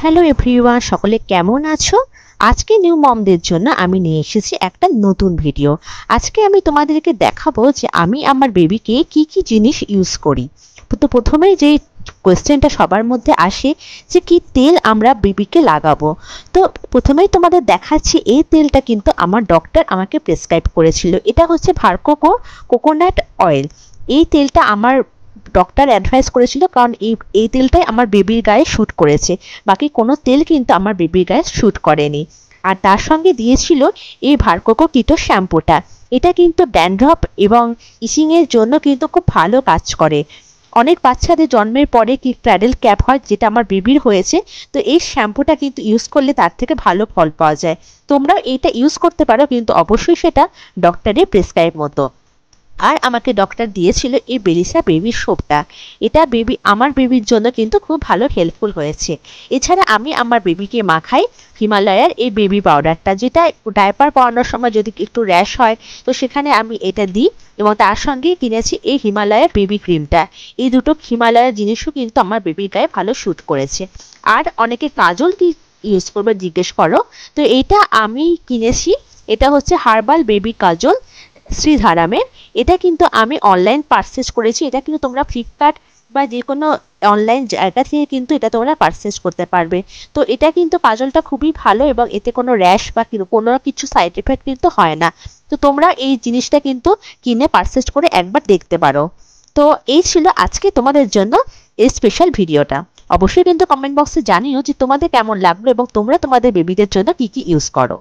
Hello everyone, সকলে কেমন আছো? আজকে নিউ মমদের জন্য আমি নিয়ে এসেছি একটা নতুন ভিডিও। আজকে আমি তোমাদেরকে দেখাবো যে আমি আমার বেবিকে কি কি জিনিস ইউজ করি। তো প্রথমেই যে কোয়েশ্চেনটা সবার মধ্যে আসে যে কি তেল আমরা বেবিকে লাগাবো। তো প্রথমেই তোমাদের দেখাচ্ছি, এই তেলটা কিন্তু আমার ডক্টর আমাকে প্রেসক্রাইব করেছিল। এটা হচ্ছে ভার্কোকো কোকোনাট অয়েল। এই তেলটা আমার ডক্টর অ্যাডভাইস করেছিল, কারণ এই তেলটাই আমার বেবির গায়ে শ্যুট করেছে। বাকি কোনো তেল কিন্তু আমার বেবির গায়ে শ্যুট করেনি। আর তার সঙ্গে দিয়েছিল এই ভার্কোকো কিটো শ্যাম্পুটা। এটা কিন্তু ড্যান্ড্রফ এবং ইচিংয়ের জন্য কিন্তু খুব ভালো কাজ করে। অনেক বাচ্চাদের জন্মের পরে কি ক্র্যাডেল ক্যাপ হয়, যেটা আমার বেবির হয়েছে। তো এই শ্যাম্পুটা কিন্তু ইউজ করলে তার থেকে ভালো ফল পাওয়া যায়। তোমরা এইটা ইউজ করতে পারো, কিন্তু অবশ্যই সেটা ডক্টরের প্রেসক্রাইব মতো। আর আমাকে ডক্টর দিয়েছিল এই বেলিসা বেবি সোপটা। এটা আমার বেবির জন্য কিন্তু খুব ভালো হেল্পফুল হয়েছে। এছাড়া আমি আমার বেবিকে মাখাই হিমালয়ার এই বেবি পাউডারটা, যেটা ডায়পার পরানোর সময় যদি একটু র্যাশ হয় তো সেখানে আমি এটা দিই। এবং তার সঙ্গে কিনেছি এই হিমালয়ার বেবি ক্রিমটা। এই দুটো হিমালয়ার জিনিসও কিন্তু আমার বেবির গায়ে ভালো শ্যুট করেছে। আর অনেকে কাজল কি ইউজ করবে জিজ্ঞেস করো, তো এইটা আমি কিনেছি। এটা হচ্ছে হার্বাল বেবি কাজল শ্রীধারামের। এটা কিন্তু আমি অনলাইন পারচেজ করেছি। এটা কিন্তু তোমরা ফ্লিপকার্ট বা যে কোনো অনলাইন জায়গা থেকে কিন্তু এটা তোমরা পারচেজ করতে পারবে। তো এটা কিন্তু কাজলটা খুবই ভালো, এবং এতে কোনো র্যাশ বা কোনো কিছু সাইড এফেক্ট কিন্তু হয় না। তো তোমরা এই জিনিসটা কিন্তু কিনে পারচেজ করে একবার দেখতে পারো। তো এই ছিল আজকে তোমাদের জন্য এই স্পেশাল ভিডিওটা। অবশ্যই কিন্তু কমেন্ট বক্সে জানিও যে তোমাদের কেমন লাগলো এবং তোমরা তোমাদের বেবিদের জন্য কি কি ইউজ করো।